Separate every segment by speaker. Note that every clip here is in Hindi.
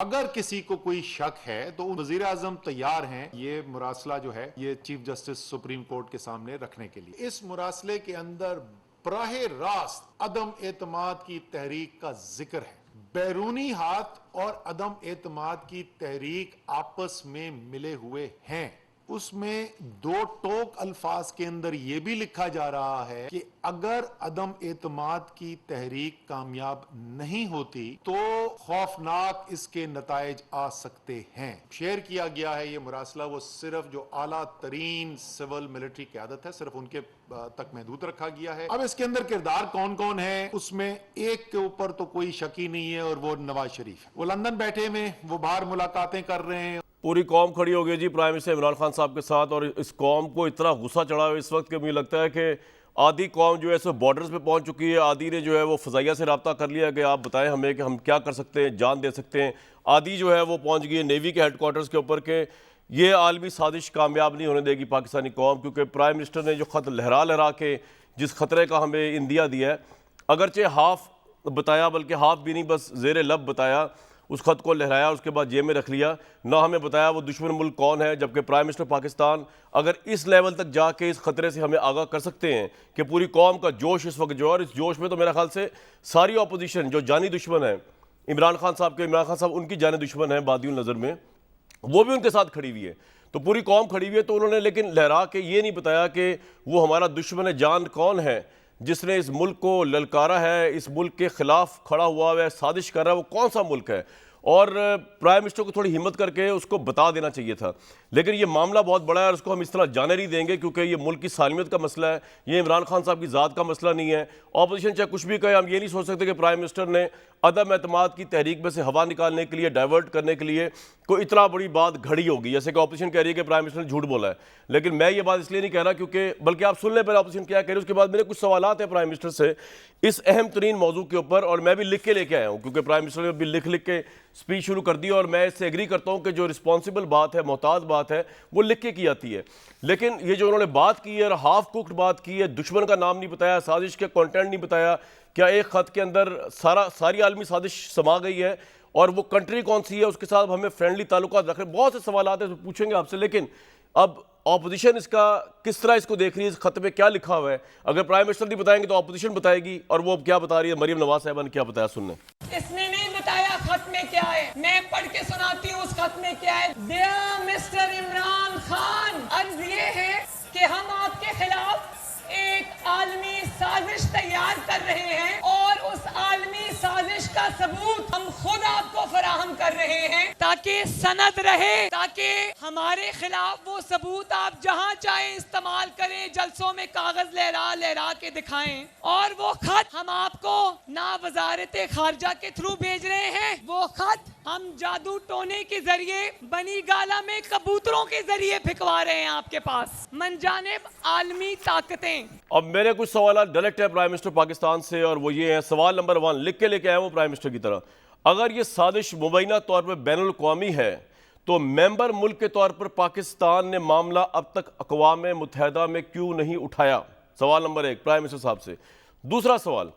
Speaker 1: अगर किसी को कोई शक है तो वजीर आजम तैयार हैं ये मुरासला जो है ये चीफ जस्टिस सुप्रीम कोर्ट के सामने रखने के लिए। इस मुरासले के अंदर बराह रास्त अदम एतमाद की तहरीक का जिक्र है। बैरूनी हाथ और अदम एतमाद की तहरीक आपस में मिले हुए हैं। उसमें दो टोक अल्फाज के अंदर यह भी लिखा जा रहा है कि अगर अदम एतमाद की तहरीक कामयाब नहीं होती तो खौफनाक इसके नताइज आ सकते हैं। शेयर किया गया है ये मुरासला वो सिर्फ जो आला तरीन सिविल मिलिट्री क़यादत है सिर्फ उनके तक महदूद रखा गया है। अब इसके अंदर किरदार कौन कौन है उसमें एक के ऊपर तो कोई शक ही नहीं है और वो नवाज शरीफ है। वो लंदन बैठे में वो बाहर मुलाकातें कर रहे हैं।
Speaker 2: पूरी कौम खड़ी हो गई जी प्राइम मिनिस्टर इमरान खान साहब के साथ, और इस कौम को इतना गुस्सा चढ़ा हुआ इस वक्त कि मुझे लगता है कि आधी कौम जो है सो बॉर्डर्स पे पहुंच चुकी है, आधी ने जो है वो फ़ज़ाइया से रब्ता कर लिया कि आप बताएं हमें कि हम क्या कर सकते हैं, जान दे सकते हैं। आधी जो है वो पहुंच गई है नेवी के हेडक्वार्टर्स के ऊपर के ये आलमी साजिश कामयाब नहीं होने देगी पाकिस्तानी कौम, क्योंकि प्राइम मिनिस्टर ने जो ख़त लहरा लहरा के जिस खतरे का हमें इंदिया दिया है, अगरचे हाफ बताया बल्कि हाफ भी नहीं बस ज़ेर लब बताया, उस खत को लहराया उसके बाद जेब में रख लिया, ना हमें बताया वो दुश्मन मुल्क कौन है। जबकि प्राइम मिनिस्टर पाकिस्तान अगर इस लेवल तक जाके इस खतरे से हमें आगाह कर सकते हैं कि पूरी कौम का जोश इस वक्त जो है, और इस जोश में तो मेरा ख्याल से सारी अपोजिशन जो जानी दुश्मन है इमरान खान साहब उनकी जानी दुश्मन है बादियुल नज़र में, वो भी उनके साथ खड़ी हुई है। तो पूरी कौम खड़ी हुई है, तो उन्होंने लेकिन लहरा के ये नहीं बताया कि वो हमारा दुश्मन जान कौन है जिसने इस मुल्क को ललकारा है, इस मुल्क के खिलाफ खड़ा हुआ है, साजिश कर रहा है, वो कौन सा मुल्क है। और प्राइम मिनिस्टर को थोड़ी हिम्मत करके उसको बता देना चाहिए था। लेकिन ये मामला बहुत बड़ा है और उसको हम इस तरह जाने नहीं देंगे, क्योंकि ये मुल्क की सालमियत का मसला है, ये इमरान खान साहब की ज़ात का मसला नहीं है। ऑपोजिशन चाहे कुछ भी कहे, हम ये नहीं सोच सकते कि प्राइम मिनिस्टर ने अदम एतमाद की तहरीक में से हवा निकालने के लिए, डाइवर्ट करने के लिए कोई इतना बड़ी बात घड़ी होगी, जैसे कि ऑपोजिशन कह रही है कि प्राइम मिनिस्टर ने झूठ बोला है। लेकिन मैं ये बात इसलिए नहीं कह रहा क्योंकि, बल्कि आप सुन लें पहले ऑपोजिशन क्या कह रही है, उसके बाद मेरे कुछ सवालात हैं प्राइम मिनिस्टर से इस अहम तरीन मौजू के ऊपर, और मैं भी लिख के लेके आया हूँ क्योंकि प्राइम मिनिस्टर ने भी लिख के स्पीच शुरू कर दी, और मैं इससे एग्री करता हूँ कि जो रिस्पॉन्सिबल बात है, मोहताज बात है, वो लिख के की जाती है। लेकिन ये जो उन्होंने बात की है और हाफ कुक्ड बात की है, दुश्मन का नाम नहीं बताया, साजिश के कंटेंट नहीं बताया, क्या एक खत के अंदर सारी आलमी साजिश समा गई है और वो कंट्री कौन सी है, उसके साथ हमें फ्रेंडली ताल्लुकात रख रहे, बहुत से सवाल है पूछेंगे आपसे। लेकिन अब ऑपोजिशन इसका किस तरह इसको देख रही है, इस खत में क्या लिखा हुआ है। अगर प्राइम मिनिस्टर नहीं बताएंगे तो ऑपोजिशन बताएगी, और वो अब क्या बता रही है, मरियम नवाज साहबा ने क्या बताया सुनने।
Speaker 3: इसने नहीं बताया खत में क्या है, मैं पढ़ के सुनाती हूँ उस खत में क्या है। डियर मिस्टर इमरान खान, अर्ज ये है कि हम आपके खिलाफ एक आलमी साजिश तैयार कर रहे हैं और उस आलमी साजिश का सबूत हम खुद आपको फराहम कर रहे हैं ताकि सनद रहे, ताकि हमारे खिलाफ वो सबूत आप जहां चाहे इस्तेमाल करें, जलसों में कागज लहरा लहरा के दिखाएं। और वो खत हम आपको ना वजारत खारजा के थ्रू भेज रहे हैं, वो खत हम जादू टोने के जरिए बनी गाला में कबूतरों के जरिए भिजवा रहे हैं आपके पास मनजानिब आलमी ताकतें।
Speaker 2: अब मेरे कुछ सवाल डायरेक्ट है प्राइम मिनिस्टर पाकिस्तान से, और वो ये है, सवाल नंबर 1 लिख के लेके आए वो प्राइम मिनिस्टर की तरह। अगर ये साजिश मुबैना तौर पर बैनुल अक़वामी है तो मेंबर मुल्क के तौर पर पाकिस्तान ने मामला अब तक अक़वाम मुत्तहिदा में क्यों नहीं उठाया। सवाल नंबर 1 प्राइम मिनिस्टर साहब से। दूसरा सवाल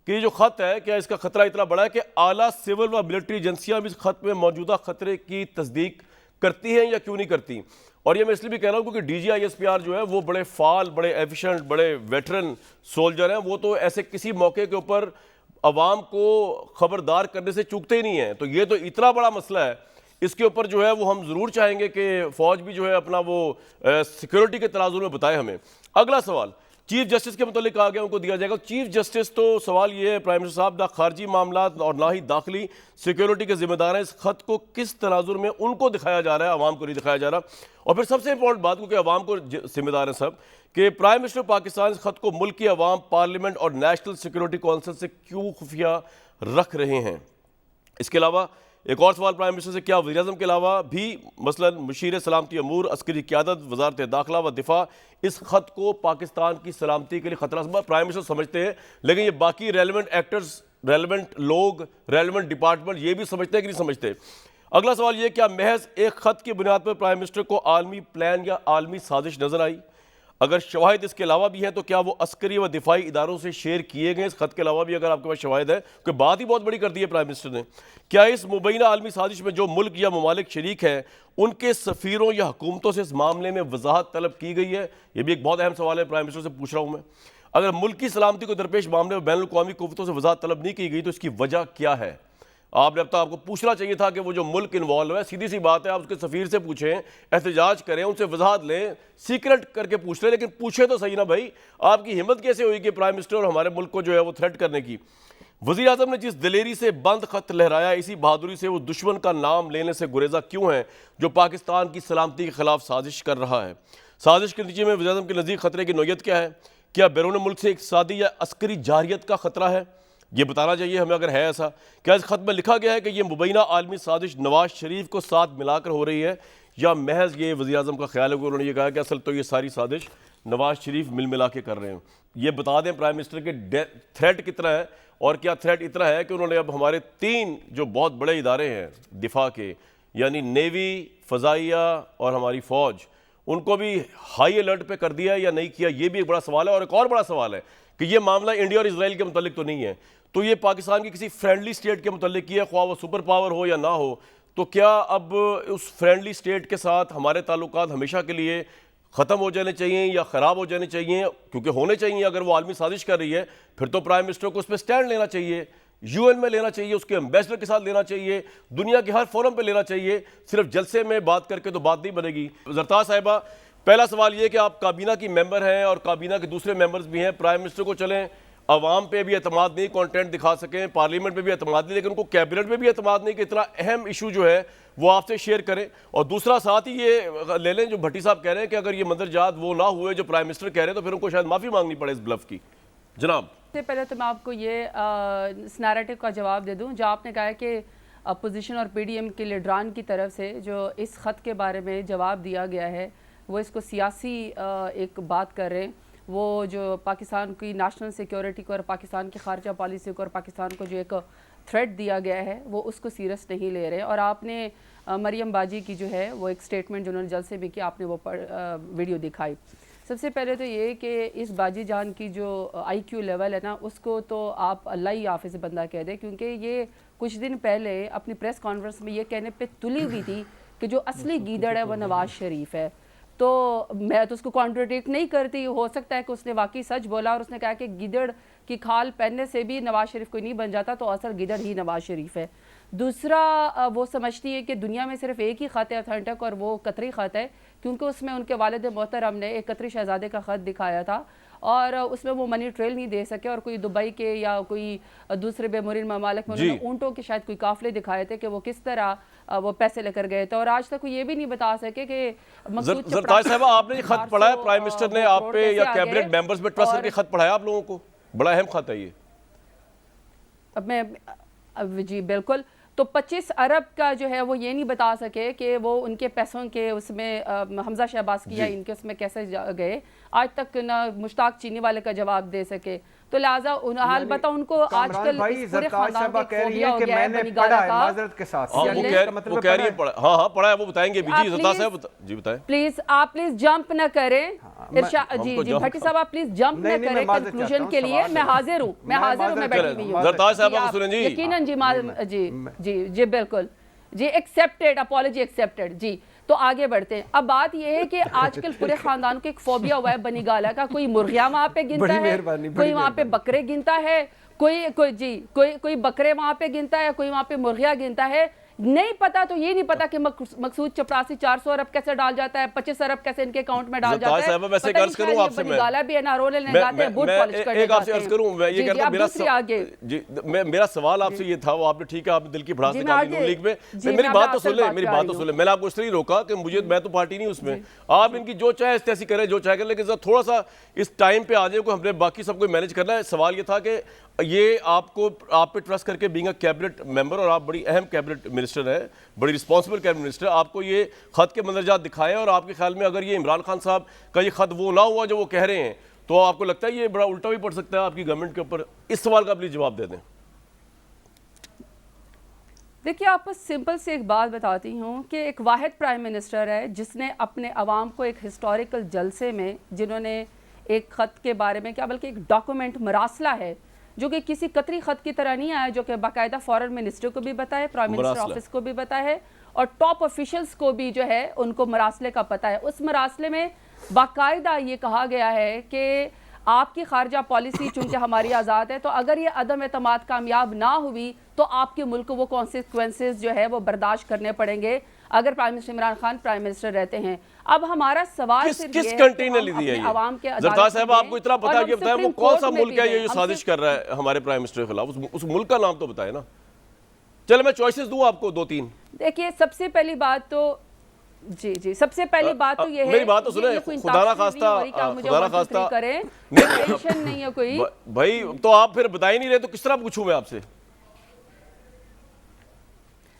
Speaker 2: कि ये जो खत है, क्या इसका खतरा इतना बड़ा है कि आला सिविल व मिलिट्री एजेंसियां भी इस खत में मौजूदा खतरे की तस्दीक करती हैं या क्यों नहीं करती। और ये मैं इसलिए भी कह रहा हूँ क्योंकि DGISPR जो है वो बड़े फाल, बड़े एफिशिएंट, बड़े वेटरन सोल्जर हैं, वो तो ऐसे किसी मौके के ऊपर अवाम को खबरदार करने से चूकते ही नहीं हैं। तो ये तो इतना बड़ा मसला है, इसके ऊपर जो है वो हम ज़रूर चाहेंगे कि फ़ौज भी जो है अपना वो सिक्योरिटी के तराजू में बताए हमें। अगला सवाल चीफ जस्टिस के मुतालिक कहा गया उनको दिया जाएगा। चीफ जस्टिस तो सवाल ये है प्राइम मिनिस्टर साहब, ना खारजी मामला और ना ही दाखिली सिक्योरिटी के जिम्मेदार हैं। इस खत को किस तनाजुर में उनको दिखाया जा रहा है, आवाम को नहीं दिखाया जा रहा। और फिर सबसे इंपॉर्टेंट बात, क्योंकि आवाम को जिम्मेदार हैं सब, कि प्राइम मिनिस्टर पाकिस्तान इस खत को मुल्क की आवाम, पार्लियामेंट और नेशनल सिक्योरिटी कौंसिल से क्यों खुफिया रख रहे हैं। इसके अलावा एक और सवाल प्राइम मिनिस्टर से, क्या वज़ीर-ए-आज़म के अलावा भी मसलन मुशीर सलामती अमूर, अस्करी क़यादत, वज़ारत दाखिला व दिफा इस खत को पाकिस्तान की सलामती के लिए खतरा समझ, प्राइम मिनिस्टर समझते हैं, लेकिन ये बाकी रेलिवेंट एक्टर्स, रेलिवेंट लोग, रेलिवेंट डिपार्टमेंट ये भी समझते हैं कि नहीं समझते। अगला सवाल ये, क्या महज एक खत की बुनियाद पर प्राइम मिनिस्टर को आलमी प्लान या आलमी साजिश नजर आई। अगर शवाहिद इसके अलावा भी हैं तो क्या वो अस्करी व दिफाई इदारों से शेयर किए गए? इस खत के अलावा भी अगर आपके पास शवाहिद है, क्योंकि बात ही बहुत बड़ी कर दी है प्राइम मिनिस्टर ने। क्या इस मुबैना आलमी साजिश में जो मुल्क या ममालिक शरीक हैं उनके सफ़ीरों या हुकूमतों से इस मामले में वजाहत तलब की गई है? यह भी एक बहुत अहम सवाल है, प्राइम मिनिस्टर से पूछ रहा हूँ मैं। अगर मुल्क की सलामती को दरपेश मामले में बैनुल अक़वामी कुव्वतों से वजाहत तलब नहीं की गई तो इसकी वजह क्या है? आपने अब तक आपको पूछना चाहिए था कि वो जो मुल्क इन्वॉल्व है, सीधी सी बात है, आप उसके सफ़ीर से पूछें, एहतजाज करें, उनसे वजाहत लें, सीक्रेट करके पूछ लें, लेकिन पूछे तो सही ना भाई। आपकी हिम्मत कैसे हुई कि प्राइम मिनिस्टर और हमारे मुल्क को जो है वो थ्रेट करने की? वज़ीर आज़म ने जिस दिलेरी से बंद खत लहराया, इसी बहादुरी से वो दुश्मन का नाम लेने से गुरेजा क्यों है जो पाकिस्तान की सलामती के खिलाफ साजिश कर रहा है? साजिश के नतीजे में वज़ीर आज़म के नज़दीक खतरे की नौयत क्या है? क्या बैरून मुल्क से इक़्तिसादी या अस्करी जारियत का खतरा है? ये बताना चाहिए हमें अगर है ऐसा। क्या इस खत में लिखा गया है कि ये मुबैना आलमी साजिश नवाज शरीफ को साथ मिलाकर हो रही है, या महज ये वज़ीर आज़म का ख्याल है कि उन्होंने ये कहा कि असल तो ये सारी साजिश नवाज शरीफ मिल मिला के कर रहे हैं? ये बता दें प्राइम मिनिस्टर के थ्रेट कितना है, और क्या थ्रेट इतना है कि उन्होंने अब हमारे 3 जो बहुत बड़े इदारे हैं दिफा के, यानी नेवी, फ़ज़ाइया और हमारी फ़ौज, उनको भी हाई अलर्ट पे कर दिया या नहीं किया? ये भी एक बड़ा सवाल है। और एक और बड़ा सवाल है कि ये मामला इंडिया और इजराइल के मुतालिक तो नहीं है, तो ये पाकिस्तान की किसी फ्रेंडली स्टेट के मुतालिक किया, ख्वाह वो सुपर पावर हो या ना हो। तो क्या अब उस फ्रेंडली स्टेट के साथ हमारे ताल्लुकात हमेशा के लिए ख़त्म हो जाने चाहिए या ख़राब हो जाने चाहिए? क्योंकि होने चाहिए। अगर वो आलमी साजिश कर रही है फिर तो प्राइम मिनिस्टर को उस पर स्टैंड लेना चाहिए, UN में लेना चाहिए, उसके एम्बेसडर के साथ लेना चाहिए, दुनिया के हर फोरम पे लेना चाहिए। सिर्फ जलसे में बात करके तो बात नहीं बनेगी। ज़रताज साहिबा, पहला सवाल ये कि आप काबीना की मेंबर हैं और काबीना के दूसरे मेंबर्स भी हैं, प्राइम मिनिस्टर को चलें अवाम पे भी एतमाद नहीं, कंटेंट दिखा सकें, पार्लियामेंट पे भी एतमाद नहीं, लेकिन उनको कैबिनेट में भी एतमाद नहीं कि इतना अहम इशू जो है वो आपसे शेयर करें। और दूसरा साथ ही ये ले लें जो भट्टी साहब कह रहे हैं कि अगर ये मंदरजात वो ना हुए जो प्राइम मिनिस्टर कह रहे हैं तो फिर उनको शायद माफ़ी मांगनी पड़े इस ब्लफ की। जनाब,
Speaker 4: सबसे पहले तो मैं आपको ये इस नैरेटिव का जवाब दे दूं जो आपने कहा है कि अपोजिशन और PDM के लीडरान की तरफ से जो इस ख़त के बारे में जवाब दिया गया है वो इसको सियासी एक बात कर रहे हैं। वो जो पाकिस्तान की नेशनल सिक्योरिटी को और पाकिस्तान की खारजा पॉलिसी को और पाकिस्तान को जो एक थ्रेट दिया गया है वो उसको सीरियस नहीं ले रहे। और आपने मरियम बाजी की जो है वो एक स्टेटमेंट जो उन्होंने जलसे में की, आपने वो वीडियो दिखाई। सबसे पहले तो ये कि इस बाजी जान की जो IQ लेवल है ना, उसको तो आप अल्लाह ही हाफिज़ बंदा कह दे, क्योंकि ये कुछ दिन पहले अपनी प्रेस कॉन्फ्रेंस में ये कहने पे तुली हुई थी कि जो असली गीदड़ है वो नवाज शरीफ है। तो मैं तो उसको कॉन्ट्रोडिक्ट नहीं करती, हो सकता है कि उसने वाकई सच बोला और उसने कहा कि गीदड़ की खाल पहनने से भी नवाज शरीफ कोई नहीं बन जाता, तो असल गीदड़ ही नवाज शरीफ है। दूसरा, वो समझती है कि दुनिया में सिर्फ एक ही ख़त है ऑथेंटिक और वो कतरी ख़त है, क्योंकि उसमें उनके वालिद मोहतरम ने एक कतरी शहजादे का ख़त दिखाया था और उसमें वो मनी ट्रेल नहीं दे सके, और कोई दुबई के या कोई दूसरे बेमुरीन ममालिक में उन्होंने ऊँटों के शायद कोई काफ़िले दिखाए थे कि वो किस तरह वो पैसे लेकर गए थे, और आज तक ये भी नहीं बता सके कि
Speaker 2: ज़रताज साहिबा आपने ये खत पढ़ा है प्राइम मिनिस्टर ने आप पे या कैबिनेट मेंबर्स में ट्रस्ट करके खत पढ़ाया आप लोगों को? बड़ा अहम खत है ये।
Speaker 4: अब मैं जी बिल्कुल, तो 25 अरब का जो है वो ये नहीं बता सके कि वो उनके पैसों के उसमें हमजा शहबाज की या इनके उसमें कैसे गए, आज तक ना मुश्ताक चीनी वाले का जवाब दे सके। तो लिहाजा हाल बता उनको आजकल इस पूरे खानदान को फोबिया हो गया है बनीगाला का।
Speaker 2: माजरत के साथ वो कह रही है पढ़ा, हाँ पढ़ा है, वो बताएंगे भी। जी ज़रताज साहब जी बताएं
Speaker 4: प्लीज, आप प्लीज जंप ना करें। जी भट्टी साहब आप प्लीज जंप ना करें कंक्लूजन के लिए। मैं हाजिर हूँ, मैं बैठी हुई हूँ।
Speaker 2: ज़रताज साहब को सुनें जी।
Speaker 4: यकीनन जी जी जी बिल्कुल जी, एक्सेप्टेड, अपॉलॉजी एक्सेप्टेड जी। तो आगे बढ़ते हैं। अब बात यह है कि आजकल पूरे खानदान को एक फोबिया हुआ है बनीगाला का। कोई मुर्गियां वहां पे गिनता है, कोई वहां पे बकरे गिनता है, कोई बकरे वहां पे गिनता है, कोई वहां पे मुर्गियां गिनता है। नहीं पता, तो ये नहीं पता कि मकसूद चपरासी 400 अरब कैसे डाल जाता है, 25 अरब कैसे इनके अकाउंट में डाल जाता है।
Speaker 2: वैसे अर्ज करूं आपसे,
Speaker 4: बनीगाला भी एनआरओ ने लगाते हैं, बूट पॉलिश करने
Speaker 2: एक आपसे अर्ज करूं, मैं ये कहता हूं मेरा सवाल आपसे ये था, वो आपने ठीक है, आपने दिल की भड़ास निकाली नून लीग में। मेरी बात तो सुन ले, मैंने आपको इसलिए रोका कि मुझे, मैं तो पार्टी नहीं उसमें, आप इनकी जो चाहे ऐसी करें, जो चाहे करें, लेकिन थोड़ा सा इस टाइम पे आ जाए को हमने बाकी सबको मैनेज करना है। सवाल ये था कि ये आप पे ट्रस्ट करके बीइंग अ कैबिनेट मेंबर, और आप बड़ी अहम कैबिनेट मिनिस्टर हैं, बड़ी रिस्पॉन्सिबल कैबिनेट मिनिस्टर, आपको ये खत के मंदरजात दिखाए, और आपके ख्याल में अगर ये इमरान खान साहब का ये खत वो ना हुआ जो वो कह रहे हैं, तो आपको लगता है ये बड़ा उल्टा भी पड़ सकता है आपकी गवर्नमेंट के ऊपर? इस सवाल का प्लीज जवाब दे दें।
Speaker 4: देखिए, आपको सिंपल से एक बात बताती हूँ कि एक वाहिद प्राइम मिनिस्टर है जिसने अपने अवाम को एक हिस्टोरिकल जलसे में, जिन्होंने एक ख़त के बारे में, क्या बल्कि एक डॉक्यूमेंट मरासला है जो कि किसी कतरी ख़त की तरह नहीं आया, जो कि बाकायदा फॉरेन मिनिस्टर को भी पता है, प्राइम मिनिस्टर ऑफिस को भी पता है और टॉप ऑफिशियल्स को भी जो है उनको मरासले का पता है। उस मरासले में बाकायदा ये कहा गया है कि आपकी खारजा पॉलिसी चूंकि हमारी आज़ाद है, तो अगर ये अदम एतमाद कामयाब ना हुई तो आपके मुल्क को वो कॉन्सिक्वेंसेस जो है वो बर्दाश्त करने पड़ेंगे अगर prime minister Imran Khan prime minister रहते हैं। अब हमारा सवाल
Speaker 2: किस कंट्री ने ली है ये? ज़रदार साहब, आपको इतना पता है, ये बताएं वो कौन सा मुल्क है ये जो साजिश कर रहा है हमारे प्राइम मिनिस्टर के खिलाफ? उस मुल्क का नाम तो बताए ना। चलो मैं चॉइसेस दूं आपको 2-3।
Speaker 4: देखिए, सबसे पहली बात तो जी सबसे पहली बात तो ये है,
Speaker 2: मेरी बात तो सुने, खुदा ना खास्ता
Speaker 4: करें, टेंशन नहीं है कोई
Speaker 2: भाई, तो आप फिर बता ही नहीं रहे तो किस तरह पूछूं मैं आपसे?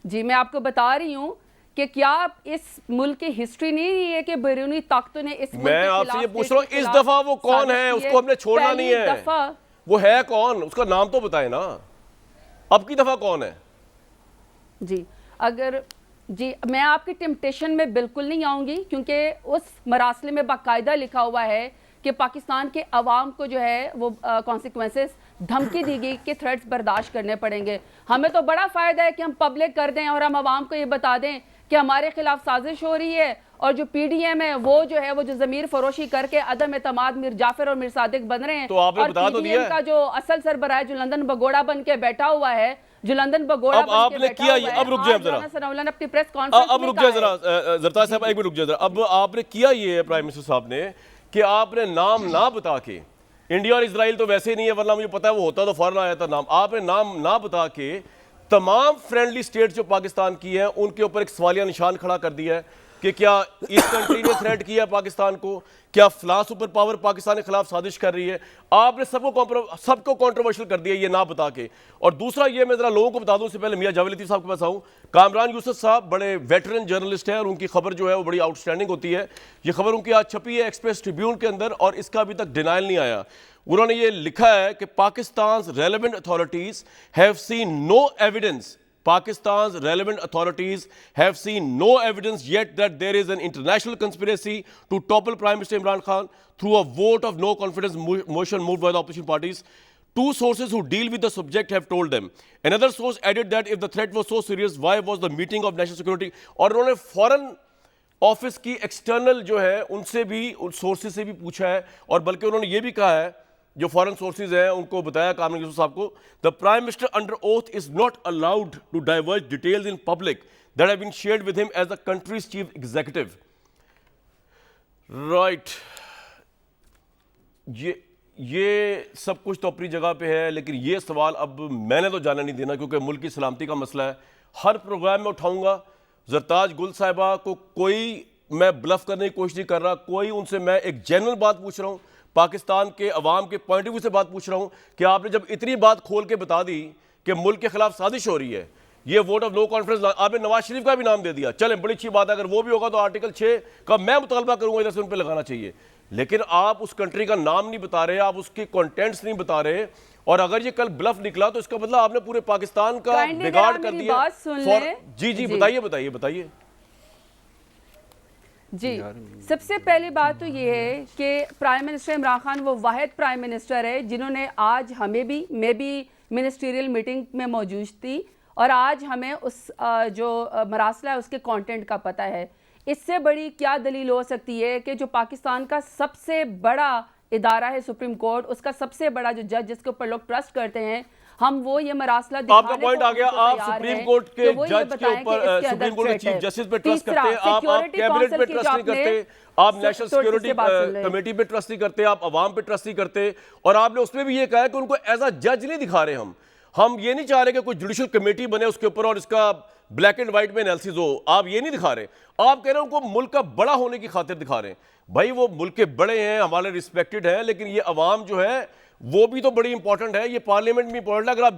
Speaker 4: जी मैं आपको बता रही हूँ कि क्या इस मुल्क की हिस्ट्री नहीं रही है कि बैरूनी ताकतों ने इस मुल्क
Speaker 2: मैं आपसे ये पूछ रहा हूँ, इस दफा वो कौन है? उसको हमने छोड़ना नहीं है। वो है कौन? उसका नाम तो बताए ना। अब की दफा कौन है?
Speaker 4: जी अगर जी मैं आपकी टेम्पटेशन में बिल्कुल नहीं आऊंगी, क्योंकि उस मरासले में बाकायदा लिखा हुआ है कि पाकिस्तान के अवाम को जो है वो कॉन्सिक्वेंसेस, धमकी दी गई कि थ्रेट्स बर्दाश्त करने पड़ेंगे। हमें तो बड़ा फ़ायदा है कि हम पब्लिक कर दें और हम अवाम को ये बता दें कि हमारे खिलाफ साजिश हो रही है और जो PDM है वो जो ज़मीर फरोशी करके अदम एतमाद मिर जाफर और मिर सादिक बन रहे हैं।
Speaker 2: तो आपने बता तो दिया
Speaker 4: का जो असल सरबराह है, जो लंदन भगोड़ा बन के बैठा हुआ है, जो लंदन भगोड़ा
Speaker 2: अब आपने किया ये, अब रुक जाए जरा,
Speaker 4: अपनी प्रेस कॉन्फ्रेंस
Speaker 2: अब रुक जाए जरा, ज़रदार साहब एक मिनट रुक जाए जरा। अब आपने किया ये प्राइम मिनिस्टर साहब ने कि आपने नाम ना बता के, इंडिया और इजराइल तो वैसे ही नहीं है, वरना मुझे पता है वो होता तो फौरन आया था नाम, आपने नाम ना बता के तमाम फ्रेंडली स्टेट जो पाकिस्तान की है उनके ऊपर एक सवालिया निशान खड़ा कर दिया है कि क्या इस कंट्री ने थ्रेट किया पाकिस्तान को, क्या फ्लां सुपर पावर पाकिस्तान के खिलाफ साजिश कर रही है। आपने सबको कंट्रोवर्शियल कर दिया ये ना बता के। और दूसरा ये, मैं जरा लोगों को बता दूं, उससे पहले मियां जावेद लतीफ साहब के पास आऊं, कामरान यूसुफ साहब बड़े वेटरन जर्नलिस्ट हैं और उनकी खबर जो है वो बड़ी आउटस्टैंडिंग होती है। ये खबर उनकी आज छपी है एक्सप्रेस ट्रिब्यून के अंदर और इसका अभी तक डिनाइल नहीं आया। उन्होंने ये लिखा है कि Pakistan relevant authorities have seen no evidence, Pakistan's relevant authorities have seen no evidence yet that there is an international conspiracy to topple Prime Minister Imran Khan through a vote of no confidence motion moved by the opposition parties. Two sources who deal with the subject have told them. Another source added that if the threat was so serious, why was the meeting of national security? और उन्होंने फॉरेन ऑफिस की एक्सटर्नल जो है उनसे भी, उन सोर्सेज से भी पूछा है और बल्कि उन्होंने ये भी कहा है, जो फॉरेन सोर्सेज हैं उनको बताया कामरान यूसुफ साहब को, the prime minister under oath is not allowed to divulge details in public that have been shared with him as the country's chief executive. Right, ये सब कुछ तो अपनी जगह पे है, लेकिन ये सवाल अब मैंने तो जाने नहीं देना क्योंकि मुल्क की सलामती का मसला है। हर प्रोग्राम में उठाऊंगा। जरताज गुल साहिबा को कोई मैं ब्लफ करने की कोशिश नहीं कर रहा, कोई उनसे मैं एक जेन्युइन बात पूछ रहा हूं, पाकिस्तान के अवाम के पॉइंट ऑफ व्यू से बात पूछ रहा हूं कि आपने जब इतनी बात खोल के बता दी कि मुल्क के खिलाफ साजिश हो रही है, ये वोट ऑफ नो कॉन्फिडेंस, आपने नवाज शरीफ का भी नाम दे दिया, चलें बड़ी अच्छी बात है, अगर वो भी होगा तो आर्टिकल 6 का मैं मुतालबा करूंगा इधर से उन पर लगाना चाहिए। लेकिन आप उस कंट्री का नाम नहीं बता रहे, आप उसके कंटेंट्स नहीं बता रहे, और अगर ये कल ब्लफ निकला तो इसका मतलब आपने पूरे पाकिस्तान का बिगाड़ कर दिया। जी बताइए।
Speaker 4: जी सबसे पहली बात तो ये है कि प्राइम मिनिस्टर इमरान खान वो वाहिद प्राइम मिनिस्टर है जिन्होंने आज हमें भी, मैं भी मिनिस्ट्रियल मीटिंग में मौजूद थी और आज हमें उस जो मरासला है उसके कंटेंट का पता है। इससे बड़ी क्या दलील हो सकती है कि जो पाकिस्तान का सबसे बड़ा इदारा है सुप्रीम कोर्ट, उसका सबसे बड़ा जो जज जिसके ऊपर लोग ट्रस्ट करते हैं, हम वो ये मरासला
Speaker 2: आपका पॉइंट आ गया। आप सुप्रीम कोर्ट के जज के ऊपर, सुप्रीम कोर्ट के चीफ जस्टिस पे ट्रस्ट करते हैं, आप कैबिनेट पे ट्रस्ट नहीं करते, आप नेशनल सिक्योरिटी कमेटी पे ट्रस्ट नहीं करते, आप अवाम पे ट्रस्ट नहीं करते, और आपने उसमें भी ये कहा है कि उनको एज अ जज नहीं दिखा रहे। हम ये नहीं चाह रहे कि कोई जुडिशियल कमेटी बने उसके ऊपर और इसका ब्लैक एंड व्हाइट में एनालिसिस हो, आप ये नहीं दिखा रहे, आप कह रहे हैं उनको मुल्क का बड़ा होने की खातिर दिखा रहे हैं। भाई वो मुल्क के बड़े हैं, हमारे रिस्पेक्टेड हैं, लेकिन ये अवाम जो है वो भी तो बड़ी इंपॉर्टेंट है, ये पार्लियामेंट भी इंपॉर्टेंट है। अगर आप